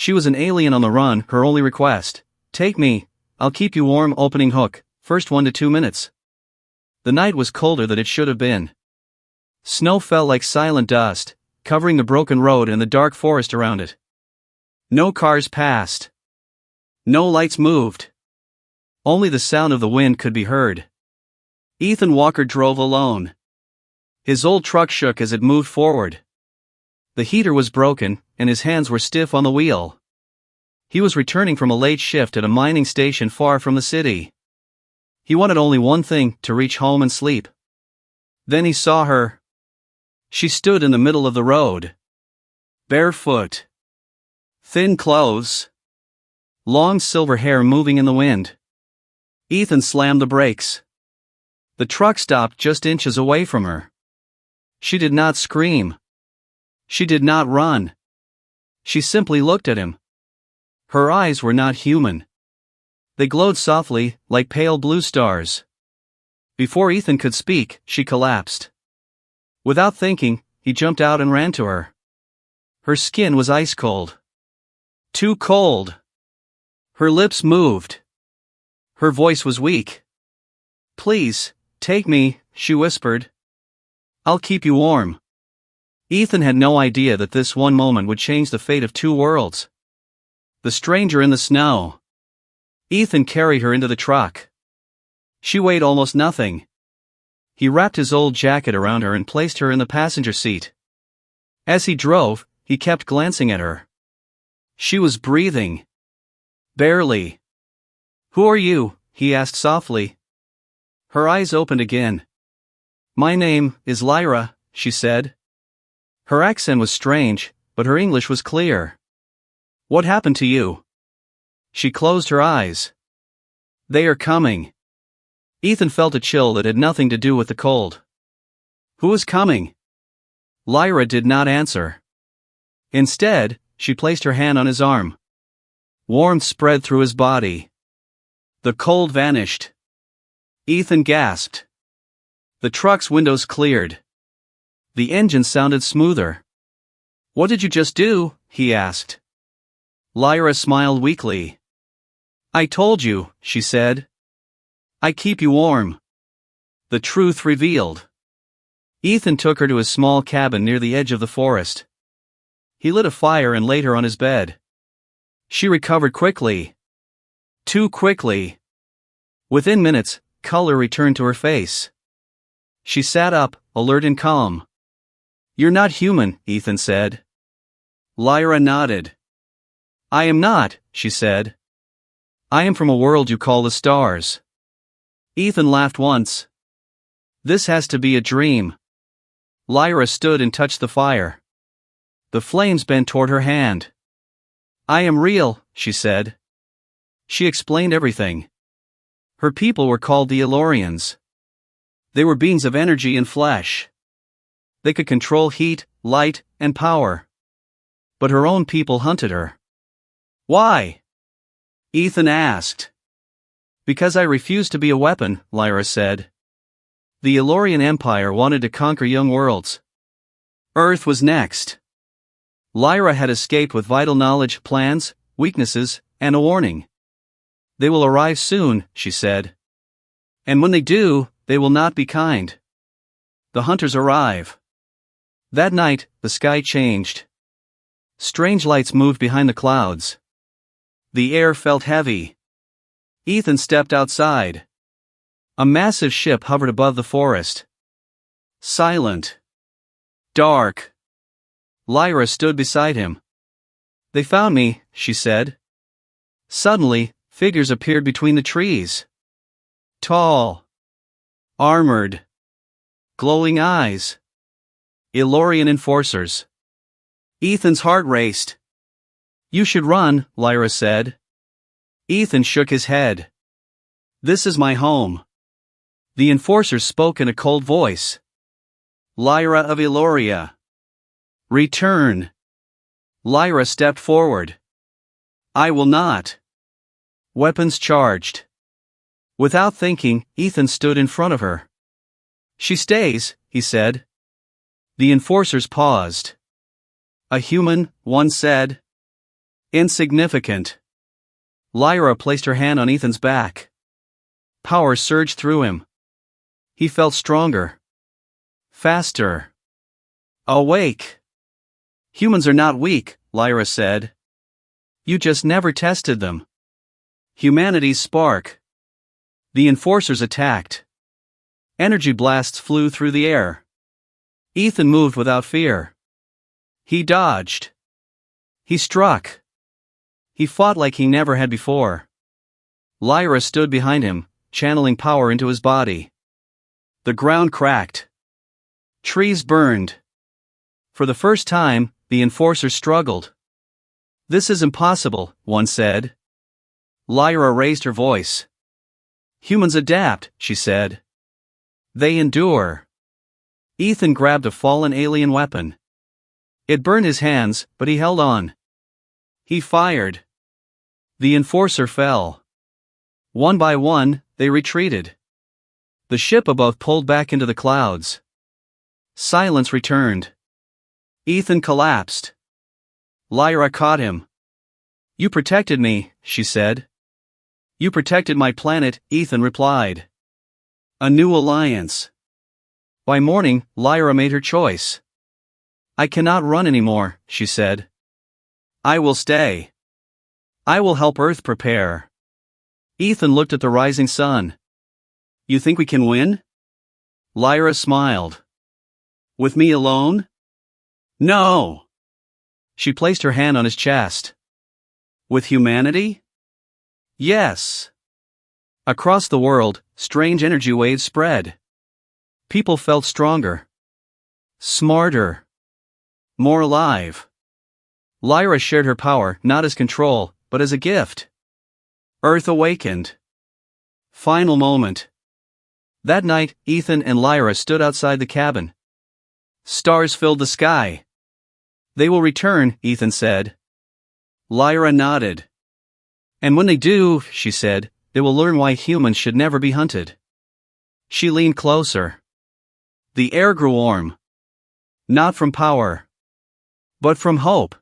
She was an alien on the run, her only request. Take me, I'll keep you warm. Opening hook, first 1 to 2 minutes. The night was colder than it should have been. Snow fell like silent dust, covering the broken road and the dark forest around it. No cars passed. No lights moved. Only the sound of the wind could be heard. Ethan Walker drove alone. His old truck shook as it moved forward. The heater was broken, and his hands were stiff on the wheel. He was returning from a late shift at a mining station far from the city. He wanted only one thing, to reach home and sleep. Then he saw her. She stood in the middle of the road. Barefoot. Thin clothes. Long silver hair moving in the wind. Ethan slammed the brakes. The truck stopped just inches away from her. She did not scream. She did not run. She simply looked at him. Her eyes were not human. They glowed softly, like pale blue stars. Before Ethan could speak, she collapsed. Without thinking, he jumped out and ran to her. Her skin was ice cold. Too cold. Her lips moved. Her voice was weak. Please, take me, she whispered. I'll keep you warm. Ethan had no idea that this one moment would change the fate of 2 worlds. The stranger in the snow. Ethan carried her into the truck. She weighed almost nothing. He wrapped his old jacket around her and placed her in the passenger seat. As he drove, he kept glancing at her. She was breathing. Barely. Who are you? He asked softly. Her eyes opened again. My name is Lyra, she said. Her accent was strange, but her English was clear. What happened to you? She closed her eyes. They are coming. Ethan felt a chill that had nothing to do with the cold. Who is coming? Lyra did not answer. Instead, she placed her hand on his arm. Warmth spread through his body. The cold vanished. Ethan gasped. The truck's windows cleared. The engine sounded smoother. What did you just do? He asked. Lyra smiled weakly. I told you, she said. I keep you warm. The truth revealed. Ethan took her to his small cabin near the edge of the forest. He lit a fire and laid her on his bed. She recovered quickly. Too quickly. Within minutes, color returned to her face. She sat up, alert and calm. You're not human, Ethan said. Lyra nodded. I am not, she said. I am from a world you call the stars. Ethan laughed once. This has to be a dream. Lyra stood and touched the fire. The flames bent toward her hand. I am real, she said. She explained everything. Her people were called the Elorians. They were beings of energy and flesh. They could control heat, light, and power. But her own people hunted her. Why? Ethan asked. Because I refused to be a weapon, Lyra said. The Elorian Empire wanted to conquer young worlds. Earth was next. Lyra had escaped with vital knowledge, plans, weaknesses, and a warning. They will arrive soon, she said. And when they do, they will not be kind. The hunters arrive. That night, the sky changed. Strange lights moved behind the clouds. The air felt heavy. Ethan stepped outside. A massive ship hovered above the forest. Silent. Dark. Lyra stood beside him. They found me, she said. Suddenly, figures appeared between the trees. Tall. Armored. Glowing eyes. Elorian enforcers. Ethan's heart raced. You should run, Lyra said. Ethan shook his head. This is my home. The enforcers spoke in a cold voice. Lyra of Eloria. Return. Lyra stepped forward. I will not. Weapons charged. Without thinking, Ethan stood in front of her. She stays, he said. The enforcers paused. A human, one said. Insignificant. Lyra placed her hand on Ethan's back. Power surged through him. He felt stronger. Faster. Awake. Humans are not weak, Lyra said. You just never tested them. Humanity's spark. The enforcers attacked. Energy blasts flew through the air. Ethan moved without fear. He dodged. He struck. He fought like he never had before. Lyra stood behind him, channeling power into his body. The ground cracked. Trees burned. For the first time, the enforcers struggled. This is impossible, one said. Lyra raised her voice. Humans adapt, she said. They endure. Ethan grabbed a fallen alien weapon. It burned his hands, but he held on. He fired. The enforcer fell. One by one, they retreated. The ship above pulled back into the clouds. Silence returned. Ethan collapsed. Lyra caught him. You protected me, she said. You protected my planet, Ethan replied. A new alliance. By morning, Lyra made her choice. I cannot run anymore, she said. I will stay. I will help Earth prepare. Ethan looked at the rising sun. You think we can win? Lyra smiled. With me alone? No. She placed her hand on his chest. With humanity? Yes. Across the world, strange energy waves spread. People felt stronger. Smarter. More alive. Lyra shared her power not as control, but as a gift. Earth awakened. Final moment. That night, Ethan and Lyra stood outside the cabin. Stars filled the sky. They will return, Ethan said. Lyra nodded. And when they do, she said, they will learn why humans should never be hunted. She leaned closer. The air grew warm. Not from power, but from hope.